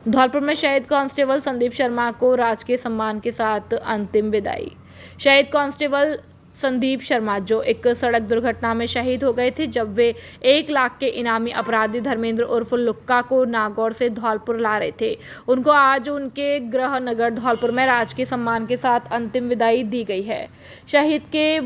धौलपुर में शहीद कांस्टेबल संदीप शर्मा को राजकीय सम्मान के साथ अंतिम विदाई। शहीद कांस्टेबल संदीप शर्मा जो एक सड़क दुर्घटना में शहीद हो गए थे जब वे 1 लाख के इनामी अपराधी धर्मेंद्र उर्फ लुक्का को नागौर से धौलपुर ला रहे थे, उनको आज उनके गृह नगर धौलपुर में राजकीय सम्मान के साथ अंतिम विदाई दी गई है। शहीद के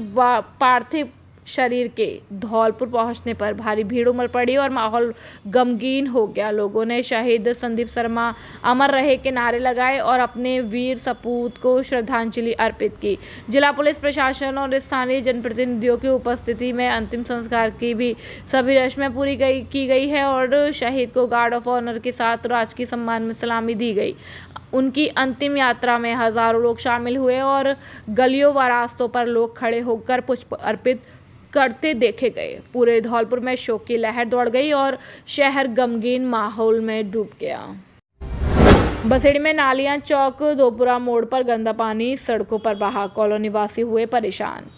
पार्थिव शरीर के धौलपुर पहुंचने पर भारी भीड़ उमड़ पड़ी और माहौल गमगीन हो गया। लोगों ने शहीद संदीप शर्मा अमर रहे के नारे लगाए और अपने वीर सपूत को श्रद्धांजलि अर्पित की। जिला पुलिस प्रशासन और स्थानीय जनप्रतिनिधियों की उपस्थिति में अंतिम संस्कार की भी सभी रस्में पूरी की गई है और शहीद को गार्ड ऑफ ऑनर के साथ राजकीय सम्मान में सलामी दी गई। उनकी अंतिम यात्रा में हजारों लोग शामिल हुए और गलियों व रास्तों पर लोग खड़े होकर पुष्प अर्पित करते देखे गए। पूरे धौलपुर में शोक की लहर दौड़ गई और शहर गमगीन माहौल में डूब गया। बसेड़ी में नालियां चौक दोपुरा मोड़ पर गंदा पानी सड़कों पर बहा, कॉलोनी वासी हुए परेशान।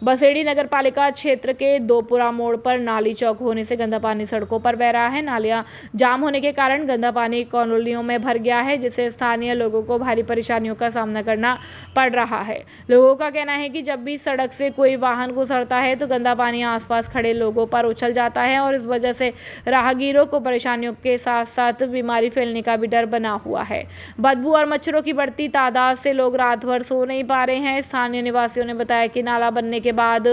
बसेड़ी नगर पालिका क्षेत्र के दोपुरा मोड़ पर नाली चौक होने से गंदा पानी सड़कों पर बह रहा है। नालियां जाम होने के कारण गंदा पानी कॉलोनियों में भर गया है, जिससे स्थानीय लोगों को भारी परेशानियों का सामना करना पड़ रहा है। लोगों का कहना है कि जब भी सड़क से कोई वाहन गुजरता है तो गंदा पानी आसपास खड़े लोगों पर उछल जाता है और इस वजह से राहगीरों को परेशानियों के साथ साथ बीमारी फैलने का भी डर बना हुआ है। बदबू और मच्छरों की बढ़ती तादाद से लोग रात भर सो नहीं पा रहे हैं। स्थानीय निवासियों ने बताया कि नाला बनने के बाद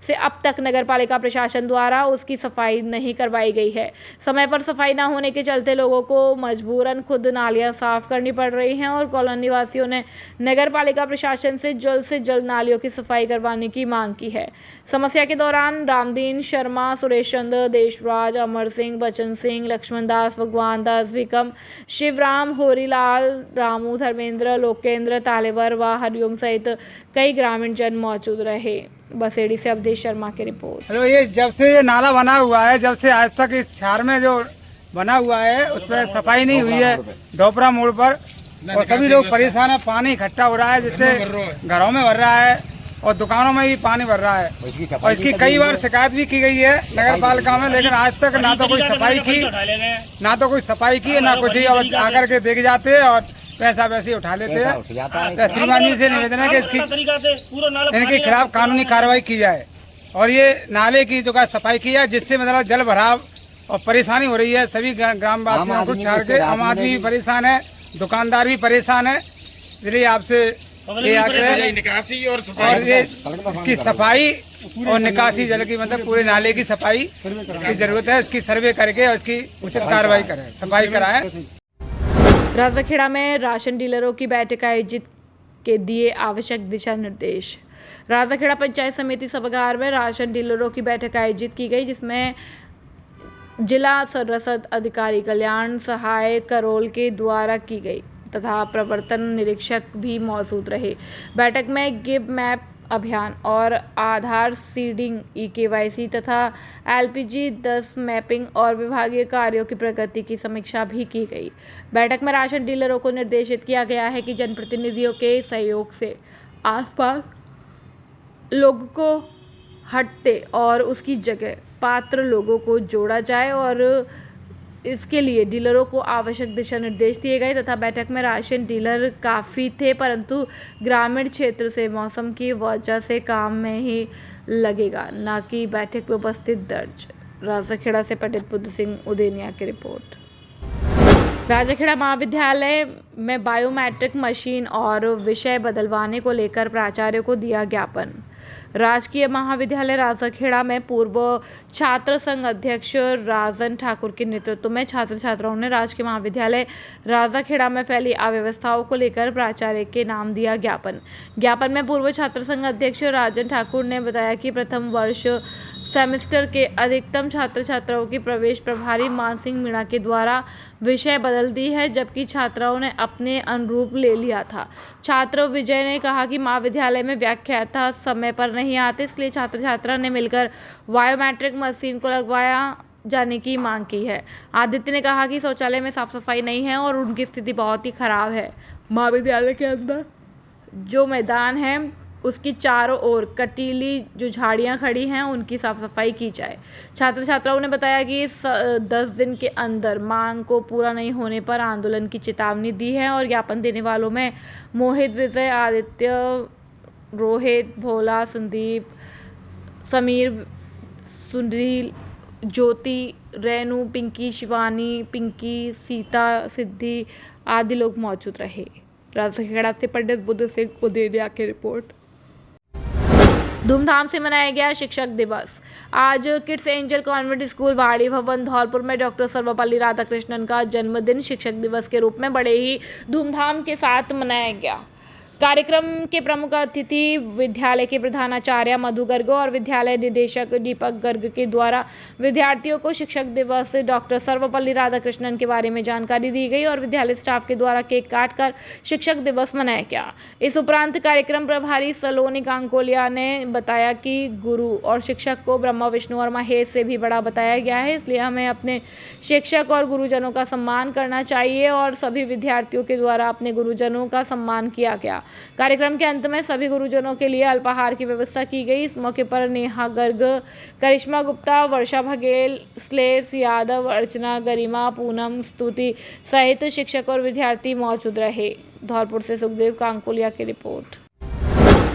से अब तक नगर पालिका प्रशासन द्वारा उसकी सफाई नहीं करवाई गई है। समय पर सफाई न होने के चलते लोगों को मजबूरन खुद नालियां साफ करनी पड़ रही हैं और कॉलोनी निवासियों ने नगर पालिका प्रशासन से जल्द नालियों की सफाई करवाने की मांग की है। समस्या के दौरान रामदीन शर्मा, सुरेश चंद्र, देशराज, अमर सिंह, बचन सिंह, लक्ष्मण दास, भगवान दास, भिकम, शिवराम, होरीलाल, रामू, धर्मेंद्र, लोकेंद्र, तालेवर व हरिओम सहित कई ग्रामीण जन मौजूद रहे। बसेड़ी से अवधेश शर्मा की रिपोर्ट। हेलो, ये जब से ये नाला बना हुआ है, जब से आज तक इस शहर में जो बना हुआ है उस पर सफाई नहीं हुई है दोपरा मोड़ पर, और सभी लोग परेशान है। पानी इकट्ठा हो रहा है जिससे घरों में भर रहा है और दुकानों में भी पानी भर रहा है और इसकी कई बार शिकायत भी की गई है नगर पालिका में, लेकिन आज तक ना तो कोई सफाई की ना कुछ ही। और आकर के देख जाते हैं और पैसा वैसे उठा लेते हैं। तो श्रीमान जी से निवेदन है कि इनके खिलाफ कानूनी कार्रवाई की जाए और ये नाले की जो सफाई की जाए, जिससे मतलब जल भराव और परेशानी हो रही है सभी ग्रामवासियों को छोड़ के। आम आदमी भी परेशान है, दुकानदार भी परेशान है। इसलिए आपसे ये आग्रह निकासी और ये इसकी सफाई और निकासी जल की मतलब पूरे नाले की सफाई की जरूरत है। इसकी सर्वे करके और इसकी उचित कार्रवाई करें, सफाई कराएं। राजाखेड़ा में राशन डीलरों की बैठक आयोजित के दिए आवश्यक दिशा निर्देश। राजाखेड़ा पंचायत समिति सभागार में राशन डीलरों की बैठक आयोजित की गई, जिसमें जिला रसद अधिकारी कल्याण सहाय करोल के द्वारा की गई तथा प्रवर्तन निरीक्षक भी मौजूद रहे। बैठक में गिव मैप अभियान और आधार सीडिंग, EKYC तथा LPG 10 मैपिंग और विभागीय कार्यों की प्रगति की समीक्षा भी की गई। बैठक में राशन डीलरों को निर्देशित किया गया है कि जनप्रतिनिधियों के सहयोग से आसपास लोगों को हटते और उसकी जगह पात्र लोगों को जोड़ा जाए और इसके लिए डीलरों को आवश्यक दिशा निर्देश दिए गए तथा बैठक में राशन डीलर काफ़ी थे, परंतु ग्रामीण क्षेत्र से मौसम की वजह से काम में ही लगेगा, न कि बैठक में उपस्थित दर्ज। राजाखेड़ा से पंडित बुद्ध सिंह उदेनिया की रिपोर्ट। राजाखेड़ा महाविद्यालय में बायोमेट्रिक मशीन और विषय बदलवाने को लेकर प्राचार्य को दिया ज्ञापन। राजकीय महाविद्यालय राजाखेड़ा में पूर्व छात्र संघ अध्यक्ष राजन ठाकुर के नेतृत्व में छात्र छात्राओं ने राजकीय महाविद्यालय राजाखेड़ा में फैली अव्यवस्थाओं को लेकर प्राचार्य के नाम दिया ज्ञापन। ज्ञापन में पूर्व छात्र संघ अध्यक्ष राजन ठाकुर ने बताया कि प्रथम वर्ष सेमेस्टर के अधिकतम छात्र छात्राओं की प्रवेश प्रभारी मानसिंह मीणा के द्वारा विषय बदल दी है, जबकि छात्राओं ने अपने अनुरूप ले लिया था। छात्र विजय ने कहा कि महाविद्यालय में व्याख्याता समय पर नहीं आते, इसलिए छात्र छात्रा ने मिलकर बायोमेट्रिक मशीन को लगवाया जाने की मांग की है। आदित्य ने कहा कि शौचालय में साफ सफाई नहीं है और उनकी स्थिति बहुत ही खराब है। महाविद्यालय के अंदर जो मैदान है उसकी चारों ओर कटीली जो झाड़ियां खड़ी हैं उनकी साफ सफाई की जाए। छात्र छात्राओं ने बताया कि 10 दिन के अंदर मांग को पूरा नहीं होने पर आंदोलन की चेतावनी दी है और ज्ञापन देने वालों में मोहित, विजय, आदित्य, रोहित, भोला, संदीप, समीर, सुनील, ज्योति, रेनू, पिंकी, शिवानी, पिंकी, सीता, सिद्धि आदि लोग मौजूद रहे। राजखेड़ा से पंडित बुद्ध सिंह उदेरिया की रिपोर्ट। धूमधाम से मनाया गया शिक्षक दिवस। आज किड्स एंजल कॉन्वेंट स्कूल भाड़ी भवन धौलपुर में डॉक्टर सर्वपल्ली राधाकृष्णन का जन्मदिन शिक्षक दिवस के रूप में बड़े ही धूमधाम के साथ मनाया गया। कार्यक्रम के प्रमुख अतिथि विद्यालय के प्रधानाचार्य मधु गर्ग और विद्यालय निदेशक दीपक गर्ग के द्वारा विद्यार्थियों को शिक्षक दिवस डॉक्टर सर्वपल्ली राधाकृष्णन के बारे में जानकारी दी गई और विद्यालय स्टाफ के द्वारा केक काटकर शिक्षक दिवस मनाया गया। इस उपरांत कार्यक्रम प्रभारी सलोनी कांकोलिया ने बताया कि गुरु और शिक्षक को ब्रह्मा, विष्णु और महेश से भी बड़ा बताया गया है, इसलिए हमें अपने शिक्षक और गुरुजनों का सम्मान करना चाहिए और सभी विद्यार्थियों के द्वारा अपने गुरुजनों का सम्मान किया गया। कार्यक्रम के अंत में सभी गुरुजनों के लिए अल्पाहार की व्यवस्था की गई। इस मौके पर नेहा गर्ग, करिश्मा गुप्ता, वर्षा बघेल, श्लेष यादव, अर्चना, गरिमा, पूनम, स्तुति सहित शिक्षक और विद्यार्थी मौजूद रहे। धौलपुर से सुखदेव कांकोलिया की रिपोर्ट।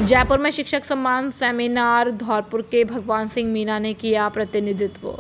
जयपुर में शिक्षक सम्मान सेमिनार, धौलपुर के भगवान सिंह मीना ने किया प्रतिनिधित्व।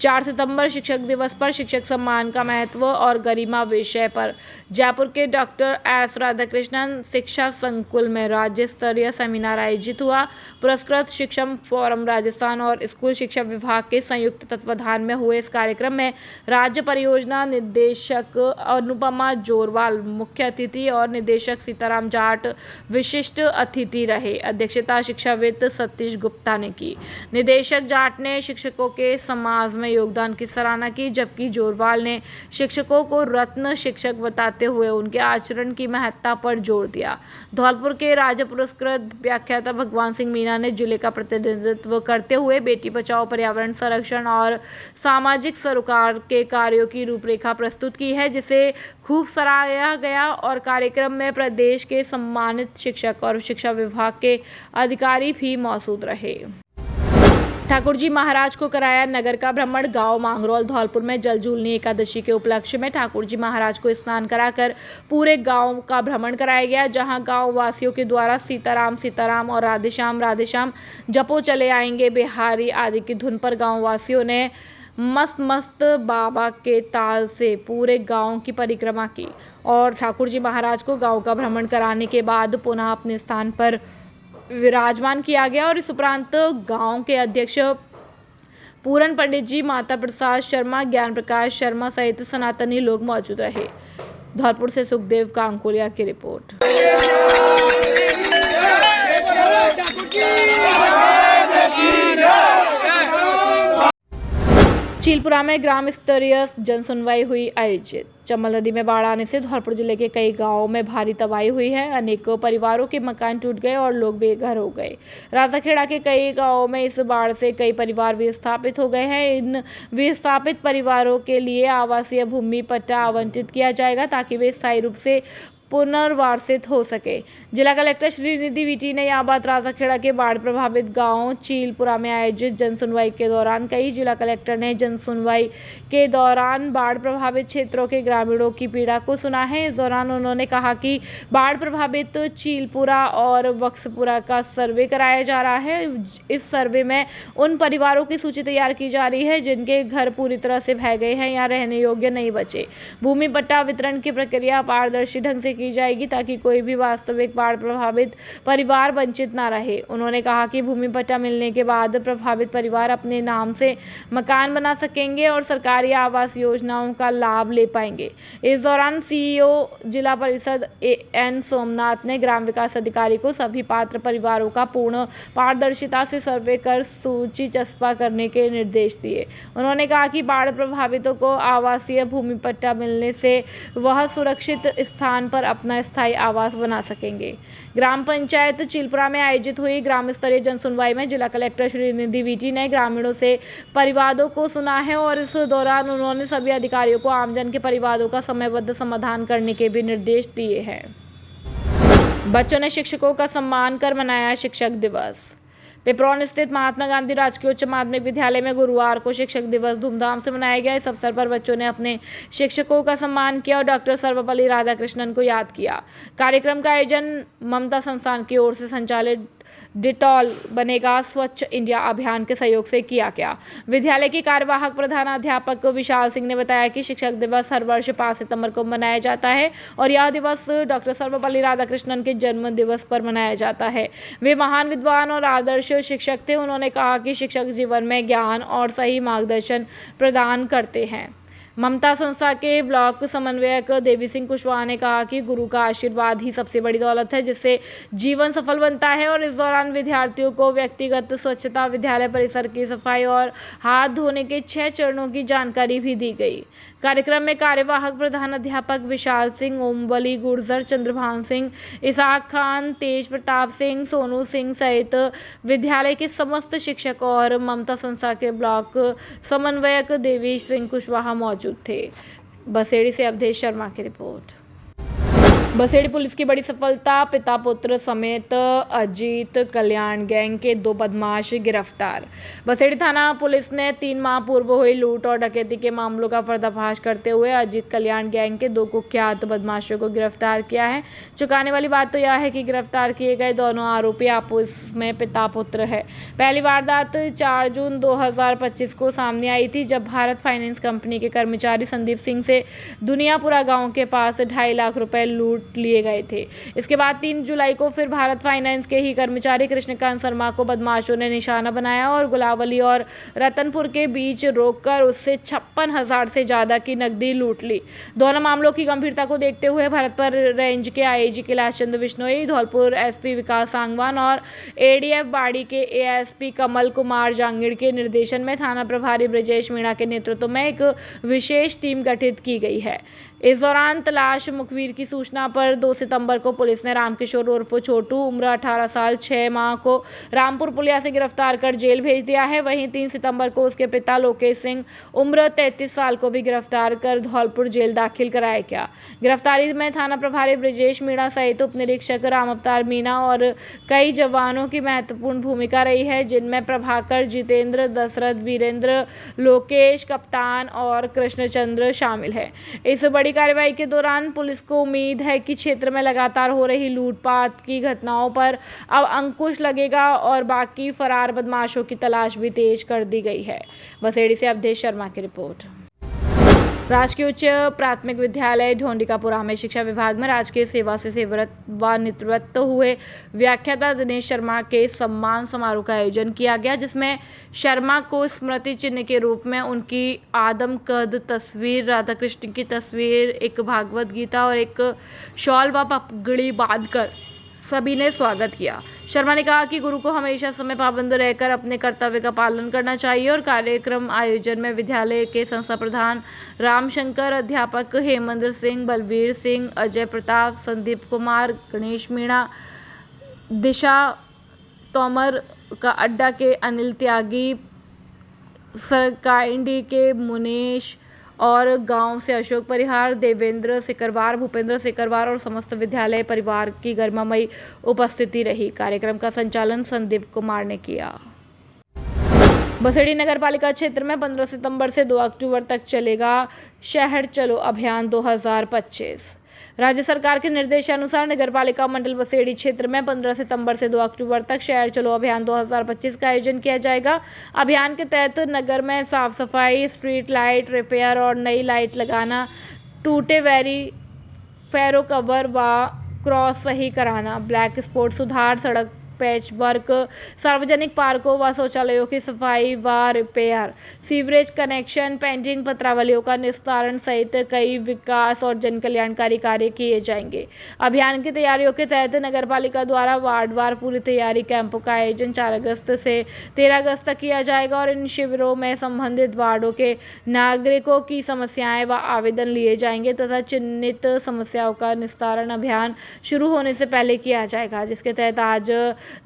4 सितंबर शिक्षक दिवस पर शिक्षक सम्मान का महत्व और गरिमा विषय पर जयपुर के डॉक्टर एस राधाकृष्णन शिक्षा संकुल में राज्य स्तरीय सेमिनार आयोजित हुआ। पुरस्कृत शिक्षम फोरम राजस्थान और स्कूल शिक्षा विभाग के संयुक्त तत्वाधान में हुए इस कार्यक्रम में राज्य परियोजना निदेशक अनुपमा जोरवाल मुख्य अतिथि और निदेशक सीताराम जाट विशिष्ट अतिथि रहे। अध्यक्षता शिक्षाविद सतीश गुप्ता ने की। निदेशक जाट ने शिक्षकों के समाज में योगदान की सराहना की, जबकि जोरवाल ने शिक्षकों को रत्न शिक्षक बताते हुए उनके आचरण की महत्ता पर जोर दिया। धौलपुर के राज्य पुरस्कृत व्याख्याता भगवान सिंह मीना ने जिले का प्रतिनिधित्व करते हुए बेटी बचाओ, पर्यावरण संरक्षण और सामाजिक सरोकार के कार्यों की रूपरेखा प्रस्तुत की है, जिसे खूब सराहा गया और कार्यक्रम में प्रदेश के सम्मानित शिक्षक और शिक्षा विभाग के अधिकारी भी मौजूद रहे। ठाकुर जी महाराज को कराया नगर का भ्रमण। गांव मांगरोल धौलपुर में जलजूलनी एकादशी के उपलक्ष्य में ठाकुर जी महाराज को स्नान कराकर पूरे गांव का भ्रमण कराया गया, जहां गांव वासियों के द्वारा सीताराम सीताराम और राधे श्याम जपो चले आएंगे बिहारी आदि की धुन पर गांव वासियों ने मस्त बाबा के ताल से पूरे गांव की परिक्रमा की और ठाकुर जी महाराज को गांव का भ्रमण कराने के बाद पुनः अपने स्थान पर विराजमान किया गया और इस उपरांत गांव के अध्यक्ष पूरन पंडित जी, माता प्रसाद शर्मा, ज्ञान प्रकाश शर्मा सहित सनातनी लोग मौजूद रहे। धौलपुर से सुखदेव कांकोलिया की रिपोर्ट। चीलपुरा में ग्राम स्तरीय जनसुनवाई हुई आयोजित। चंबल नदी में बाढ़ आने से धौलपुर जिले के कई गांवों में भारी तबाही हुई है। अनेकों परिवारों के मकान टूट गए और लोग बेघर हो गए। राजाखेड़ा के कई गांवों में इस बाढ़ से कई परिवार विस्थापित हो गए हैं। इन विस्थापित परिवारों के लिए आवासीय भूमि पट्टा आवंटित किया जाएगा ताकि वे स्थायी रूप से पुनर्वासित हो सके। जिला कलेक्टर श्रीनिधि वीटी ने यह बात राजाखेड़ा के बाढ़ प्रभावित गांव चीलपुरा में आयोजित जनसुनवाई के दौरान कही। जिला कलेक्टर ने जनसुनवाई के दौरान बाढ़ प्रभावित क्षेत्रों के ग्रामीणों की पीड़ा को सुना है। इस दौरान उन्होंने कहा कि बाढ़ प्रभावित चीलपुरा और वक्सपुरा का सर्वे कराया जा रहा है। इस सर्वे में उन परिवारों की सूची तैयार की जा रही है जिनके घर पूरी तरह से बह गए हैं या रहने योग्य नहीं बचे। भूमि पट्टा वितरण की प्रक्रिया पारदर्शी ढंग से की जाएगी ताकि कोई भी वास्तविक बाढ़ प्रभावित परिवार वंचित न रहे। उन्होंने कहा कि भूमि पट्टा मिलने के बाद प्रभावित परिवार अपने नाम से मकान बना सकेंगे और सरकारी आवास योजनाओं का लाभ ले पाएंगे। इस दौरान सीईओ जिला परिषद एन सोमनाथ ने ग्राम विकास अधिकारी को सभी पात्र परिवारों का पूर्ण पारदर्शिता से सर्वे कर सूची चस्पा करने के निर्देश दिए। उन्होंने कहा कि बाढ़ प्रभावितों को आवासीय भूमि पट्टा मिलने से वह सुरक्षित स्थान पर अपना स्थायी आवास बना सकेंगे। ग्राम पंचायत चीलपुरा में आयोजित हुई ग्राम स्तरीय जनसुनवाई में जिला कलेक्टर श्रीनिधि वीटी ने ग्रामीणों से परिवादों को सुना है और इस दौरान उन्होंने सभी अधिकारियों को आमजन के परिवादों का समयबद्ध समाधान करने के भी निर्देश दिए हैं। बच्चों ने शिक्षकों का सम्मान कर मनाया शिक्षक दिवस। पिपरौन स्थित महात्मा गांधी राजकीय उच्च माध्यमिक विद्यालय में गुरुवार को शिक्षक दिवस धूमधाम से मनाया गया। इस अवसर पर बच्चों ने अपने शिक्षकों का सम्मान किया और डॉक्टर सर्वपल्ली राधाकृष्णन को याद किया। कार्यक्रम का आयोजन ममता संस्थान की ओर से संचालित डिटॉल बनेगा स्वच्छ इंडिया अभियान के सहयोग से किया गया। विद्यालय के कार्यवाहक प्रधानाध्यापक विशाल सिंह ने बताया कि शिक्षक दिवस हर वर्ष 5 सितंबर को मनाया जाता है और यह दिवस डॉक्टर सर्वपल्ली राधाकृष्णन के जन्म दिवस पर मनाया जाता है। वे महान विद्वान और आदर्श शिक्षक थे। उन्होंने कहा कि शिक्षक जीवन में ज्ञान और सही मार्गदर्शन प्रदान करते हैं। ममता संस्था के ब्लॉक समन्वयक देवी सिंह कुशवाहा ने कहा कि गुरु का आशीर्वाद ही सबसे बड़ी दौलत है जिससे जीवन सफल बनता है और इस दौरान विद्यार्थियों को व्यक्तिगत स्वच्छता, विद्यालय परिसर की सफाई और हाथ धोने के 6 चरणों की जानकारी भी दी गई। कार्यक्रम में कार्यवाहक प्रधानाध्यापक विशाल सिंह, ओमवली गुर्जर, चंद्रभान सिंह, इसाक खान, तेज प्रताप सिंह, सोनू सिंह सहित विद्यालय के समस्त शिक्षक और ममता संस्था के ब्लॉक समन्वयक देवी सिंह कुशवाहा मौजूद थे। बसेड़ी से अवधेश शर्मा की रिपोर्ट। बसेड़ी पुलिस की बड़ी सफलता, पिता पुत्र समेत अजीत कल्याण गैंग के 2 बदमाश गिरफ्तार। बसेड़ी थाना पुलिस ने 3 माह पूर्व हुई लूट और डकैती के मामलों का पर्दाफाश करते हुए अजीत कल्याण गैंग के 2 कुख्यात बदमाशों को गिरफ्तार किया है। चौंकाने वाली बात तो यह है कि गिरफ्तार किए गए दोनों आरोपी आपस में पिता पुत्र है। पहली वारदात 4 जून 2025 को सामने आई थी जब भारत फाइनेंस कंपनी के कर्मचारी संदीप सिंह से दुनियापुरा गाँव के पास 2.5 लाख रुपए लूट लिए गए थे। इसके बाद 3 जुलाई को फिर भारत फाइनेंस के ही कर्मचारी कृष्णकांत शर्मा को बदमाशों ने निशाना बनाया और गुलावली और रतनपुर के बीच रोककर उससे 56,000 से ज्यादा की नकदी लूट ली। दोनों मामलों की गंभीरता को देखते हुए भरतपुर रेंज के आईजी कैलाश चंद्र बिश्नोई, धौलपुर एसपी विकास सांगवान और एडीएफ बाड़ी के एएसपी कमल कुमार जांगिड़ के निर्देशन में थाना प्रभारी ब्रजेश मीणा के नेतृत्व में एक विशेष टीम गठित की गई है। इस दौरान तलाश मुखबिर की सूचना पर 2 सितंबर को पुलिस ने रामकिशोर उर्फ छोटू उम्र 18 साल 6 माह को रामपुर पुलिया से गिरफ्तार कर जेल भेज दिया है। वहीं 3 सितंबर को उसके पिता लोकेश सिंह उम्र 33 साल को भी गिरफ्तार कर धौलपुर जेल दाखिल कराया गया। गिरफ्तारी में थाना प्रभारी ब्रजेश मीणा सहित उप निरीक्षक राम अवतार मीना और कई जवानों की महत्वपूर्ण भूमिका रही है, जिनमें प्रभाकर, जितेंद्र, दशरथ, वीरेंद्र, लोकेश, कप्तान और कृष्णचंद्र शामिल है। इस बड़ी कार्रवाई के दौरान पुलिस को उम्मीद है कि क्षेत्र में लगातार हो रही लूटपाट की घटनाओं पर अब अंकुश लगेगा और बाकी फरार बदमाशों की तलाश भी तेज कर दी गई है। बसेड़ी से अवधेश शर्मा की रिपोर्ट। राजकीय उच्च प्राथमिक विद्यालय ढोंडिकापुरा में शिक्षा विभाग में राजकीय सेवा से सेवानिवृत्त हुए व्याख्याता दिनेश शर्मा के सम्मान समारोह का आयोजन किया गया, जिसमें शर्मा को स्मृति चिन्ह के रूप में उनकी आदमकद तस्वीर, राधा कृष्ण की तस्वीर, एक भागवत गीता और एक शॉल व पगड़ी बांधकर सभी ने स्वागत किया। शर्मा ने कहा कि गुरु को हमेशा समय पाबंद रहकर अपने कर्तव्य का पालन करना चाहिए और कार्यक्रम आयोजन में विद्यालय के संस्था प्रधान रामशंकर, अध्यापक हेमंद्र सिंह, बलबीर सिंह, अजय प्रताप, संदीप कुमार, गणेश मीणा, दिशा तोमर का अड्डा के अनिल त्यागी, सरकाइंडी के मुनेश और गांव से अशोक परिहार, देवेंद्र सिकरवार, भूपेंद्र सिकरवार और समस्त विद्यालय परिवार की गरिमामयी उपस्थिति रही। कार्यक्रम का संचालन संदीप कुमार ने किया। बसेड़ी नगर पालिका क्षेत्र में 15 सितंबर से 2 अक्टूबर तक चलेगा शहर चलो अभियान 2025। राज्य सरकार के निर्देशानुसार नगरपालिका मंडल बसेड़ी क्षेत्र में 15 सितंबर से 2 अक्टूबर तक शहर चलो अभियान 2025 का आयोजन किया जाएगा। अभियान के तहत नगर में साफ सफाई, स्ट्रीट लाइट रिपेयर और नई लाइट लगाना, टूटे फेरो कवर व क्रॉस सही कराना, ब्लैक स्पॉट सुधार, सड़क पैच वर्क, सार्वजनिक पार्कों व शौचालयों की सफाई व रिपेयर, सीवरेज कनेक्शन, पेंटिंग, पत्रावलियों का निस्तारण सहित कई विकास और जन कल्याणकारी कार्य किए जाएंगे। अभियान की तैयारियों के तहत नगरपालिका द्वारा वार्डवार पूरी तैयारी कैंपों का आयोजन 4 अगस्त से 13 अगस्त तक किया जाएगा और इन शिविरों में संबंधित वार्डों के नागरिकों की समस्याएं व आवेदन लिए जाएंगे तथा चिन्हित समस्याओं का निस्तारण अभियान शुरू होने से पहले किया जाएगा, जिसके तहत आज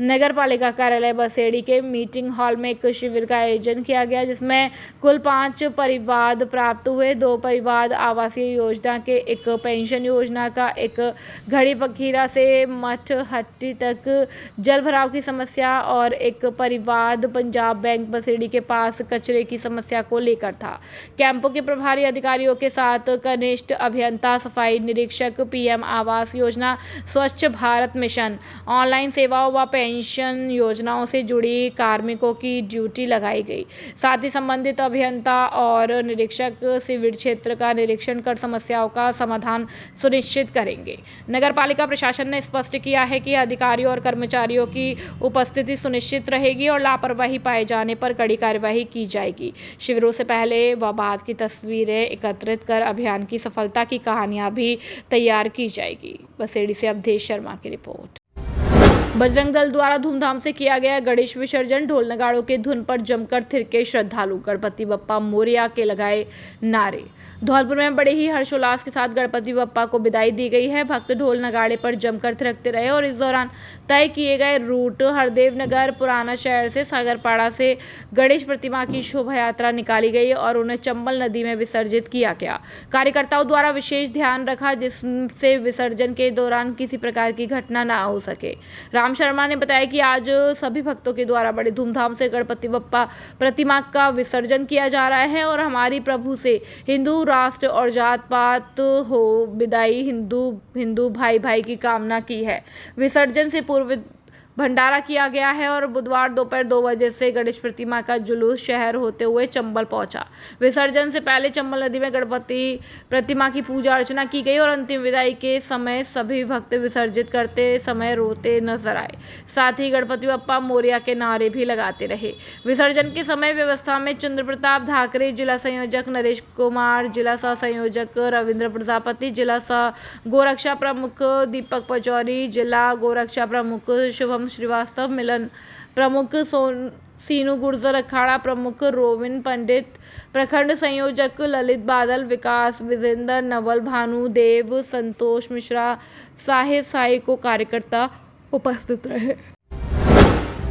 नगर पालिका कार्यालय बसेड़ी के मीटिंग हॉल में एक शिविर का आयोजन किया गया, जिसमें कुल 5 परिवाद प्राप्त हुए। 2 परिवाद आवासीय योजना के, एक पेंशन योजना का, एक घड़ी पखीरा से मठहट्टी तक जल भराव की समस्या और एक परिवाद पंजाब बैंक बसेड़ी के पास कचरे की समस्या को लेकर था। कैंपों के प्रभारी अधिकारियों के साथ कनिष्ठ अभियंता, सफाई निरीक्षक, पीएम आवास योजना, स्वच्छ भारत मिशन, ऑनलाइन सेवाओं व पेंशन योजनाओं से जुड़ी कार्मिकों की ड्यूटी लगाई गई। साथ ही संबंधित अभियंता और निरीक्षक शिविर क्षेत्र का निरीक्षण कर समस्याओं का समाधान सुनिश्चित करेंगे। नगर पालिका प्रशासन ने स्पष्ट किया है कि अधिकारियों और कर्मचारियों की उपस्थिति सुनिश्चित रहेगी और लापरवाही पाए जाने पर कड़ी कार्यवाही की जाएगी। शिविरों से पहले व बाद की तस्वीरें एकत्रित कर अभियान की सफलता की कहानियां भी तैयार की जाएगी। बसेड़ी से अवधेश शर्मा की रिपोर्ट। बजरंग दल द्वारा धूमधाम से किया गया गणेश विसर्जन। ढोल नगाड़ों के धुन पर जमकर थिरके श्रद्धालु। गणपति बप्पा मोरिया के लगाए नारे। धौलपुर में बड़े ही हर्षोल्लास के साथ गणपति बप्पा को विदाई दी गई है। भक्त ढोल नगाड़े पर जमकर थिरकते रहे और इस दौरान तय किए गए रूट हरदेव नगर, पुराना शहर से सागरपाड़ा से गणेश प्रतिमा की शोभा यात्रा निकाली गई और उन्हें चंबल नदी में विसर्जित किया गया। कार्यकर्ताओं द्वारा विशेष ध्यान रखा जिससे विसर्जन के दौरान किसी प्रकार की घटना न हो सके। राम शर्मा ने बताया कि आज सभी भक्तों के द्वारा बड़े धूमधाम से गणपति बप्पा प्रतिमा का विसर्जन किया जा रहा है और हमारी प्रभु से हिंदू राष्ट्र और जात पात हो विदाई, हिंदू भाई भाई की कामना की है। विसर्जन से पूर्व भंडारा किया गया है और बुधवार दोपहर 2 बजे से गणेश प्रतिमा का जुलूस शहर होते हुए चंबल पहुंचा। विसर्जन से पहले चंबल नदी में गणपति प्रतिमा की पूजा अर्चना की गई और अंतिम विदाई के समय सभी भक्त विसर्जित करते समय रोते नजर आए। साथ ही गणपति बप्पा मोरिया के नारे भी लगाते रहे। विसर्जन के समय व्यवस्था में चंद्र प्रताप धाकरे, जिला संयोजक नरेश कुमार, जिला सह संयोजक रविंद्र प्रजापति, जिला सह गोरक्षा प्रमुख दीपक पचौरी, जिला गोरक्षा प्रमुख शुभम श्रीवास्तव, मिलन प्रमुख सीनू गुर्जर, अखाड़ा प्रमुख रोविन पंडित, प्रखंड संयोजक ललित बादल, विकास विजेंद्र, नवल भानु देव, संतोष मिश्रा, साहिर साई को कार्यकर्ता उपस्थित रहे।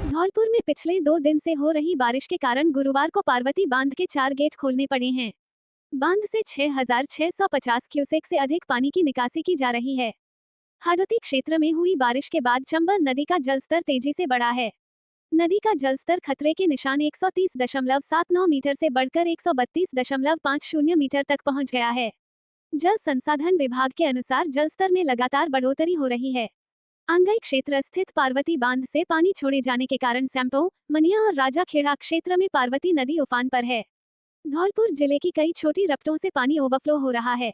धौलपुर में पिछले 2 दिन से हो रही बारिश के कारण गुरुवार को पार्वती बांध के 4 गेट खोलने पड़े हैं। बांध से 6,650 क्यूसेक से अधिक पानी की निकासी की जा रही है। हाड़ौती क्षेत्र में हुई बारिश के बाद चंबल नदी का जलस्तर तेजी से बढ़ा है। नदी का जलस्तर खतरे के निशान 130.79 मीटर से बढ़कर 132.50 मीटर तक पहुंच गया है। जल संसाधन विभाग के अनुसार जलस्तर में लगातार बढ़ोतरी हो रही है। अंगई क्षेत्र स्थित पार्वती बांध से पानी छोड़े जाने के कारण सैंपो, मनिया और राजाखेड़ा क्षेत्र में पार्वती नदी उफान पर है। धौलपुर जिले की कई छोटी रपटों से पानी ओवरफ्लो हो रहा है।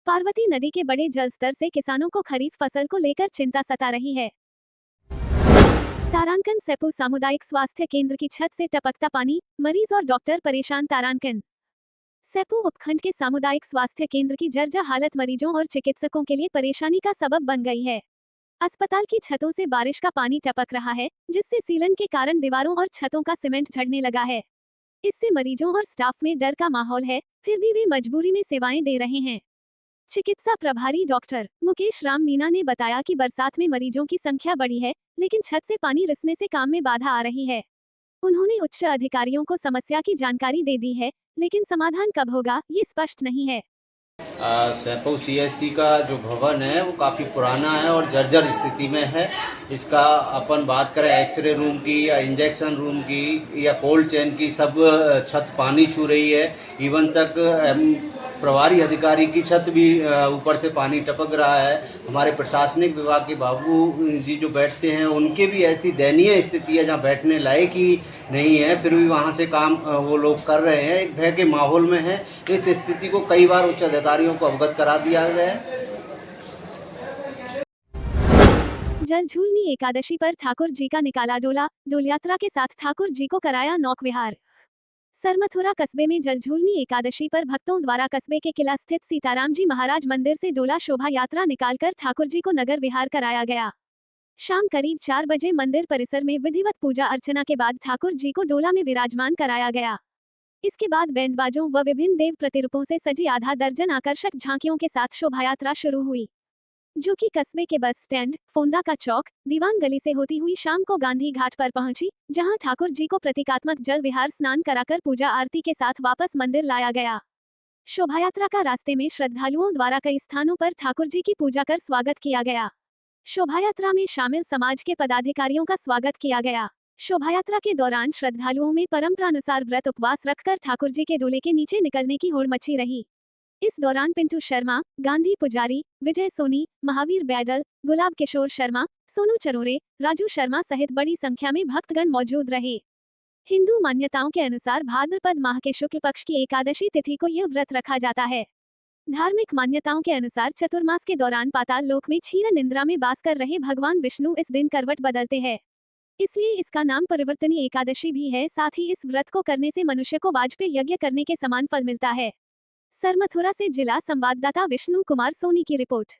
पार्वती नदी के बड़े जलस्तर से किसानों को खरीफ फसल को लेकर चिंता सता रही है। तारांकन सेपू सामुदायिक स्वास्थ्य केंद्र की छत से टपकता पानी, मरीज और डॉक्टर परेशान। तारांकन सेपू उपखंड के सामुदायिक स्वास्थ्य केंद्र की जर्जर हालत मरीजों और चिकित्सकों के लिए परेशानी का सबब बन गई है। अस्पताल की छतों से बारिश का पानी टपक रहा है, जिससे सीलन के कारण दीवारों और छतों का सीमेंट झड़ने लगा है। इससे मरीजों और स्टाफ में डर का माहौल है, फिर भी वे मजबूरी में सेवाएं दे रहे हैं। चिकित्सा प्रभारी डॉक्टर मुकेश राम मीना ने बताया कि बरसात में मरीजों की संख्या बढ़ी है, लेकिन छत से पानी रिसने से काम में बाधा आ रही है। उन्होंने उच्च अधिकारियों को समस्या की जानकारी दे दी है, लेकिन समाधान कब होगा ये स्पष्ट नहीं है। सैपो सीएससी का जो भवन है वो काफ़ी पुराना है और जर्जर स्थिति में है। इसका अपन बात करें एक्सरे रूम की या इंजेक्शन रूम की या कोल्ड चेन की, सब छत पानी छू रही है। इवन तक प्रभारी अधिकारी की छत भी ऊपर से पानी टपक रहा है। हमारे प्रशासनिक विभाग के बाबू जी जो बैठते हैं उनके भी ऐसी दयनीय स्थिति है जहाँ बैठने लायक ही नहीं है, फिर भी वहाँ से काम वो लोग कर रहे हैं। एक भय के माहौल में है। इस स्थिति को कई बार उच्च अधिकारियों को अवगत करा दिया गया है। जलझूलनी एकादशी पर ठाकुर जी का निकाला डोला। डोल यात्रा के साथ ठाकुर जी को कराया नौक विहार। सरमथुरा कस्बे में जलझूलनी एकादशी पर भक्तों द्वारा कस्बे के किला स्थित सीताराम जी महाराज मंदिर से डोला शोभा यात्रा निकालकर ठाकुर जी को नगर विहार कराया गया। शाम करीब 4 बजे मंदिर परिसर में विधिवत पूजा अर्चना के बाद ठाकुर जी को डोला में विराजमान कराया गया। इसके बाद बैंडबाजों व विभिन्न देव प्रतिरूपों से सजी आधा दर्जन आकर्षक झांकियों के साथ शोभायात्रा शुरू हुई। जो कि कस्बे के बस स्टैंड, फोंदा का चौक, दीवान गली से होती हुई शाम को गांधी घाट पर पहुंची, जहां ठाकुर जी को प्रतीकात्मक जल विहार स्नान कराकर पूजा आरती के साथ वापस मंदिर लाया गया। शोभायात्रा का रास्ते में श्रद्धालुओं द्वारा कई स्थानों पर ठाकुर जी की पूजा कर स्वागत किया गया। शोभायात्रा में शामिल समाज के पदाधिकारियों का स्वागत किया गया। शोभायात्रा के दौरान श्रद्धालुओं में परंपरानुसार व्रत उपवास रखकर ठाकुर जी के डोले के नीचे निकलने की होड़ मची रही। इस दौरान पिंटू शर्मा, गांधी पुजारी, विजय सोनी, महावीर बैदल, गुलाब किशोर शर्मा, सोनू चरोरे, राजू शर्मा सहित बड़ी संख्या में भक्तगण मौजूद रहे। हिंदू मान्यताओं के अनुसार भाद्रपद माह के शुक्ल पक्ष की एकादशी तिथि को यह व्रत रखा जाता है। धार्मिक मान्यताओं के अनुसार चतुर्मास के दौरान पाताल लोक में क्षीर निद्रा में वास कर रहे भगवान विष्णु इस दिन करवट बदलते हैं, इसलिए इसका नाम परिवर्तनी एकादशी भी है। साथ ही इस व्रत को करने से मनुष्य को वाजपेय यज्ञ करने के समान फल मिलता है। सरमथुरा से जिला संवाददाता विष्णु कुमार सोनी की रिपोर्ट।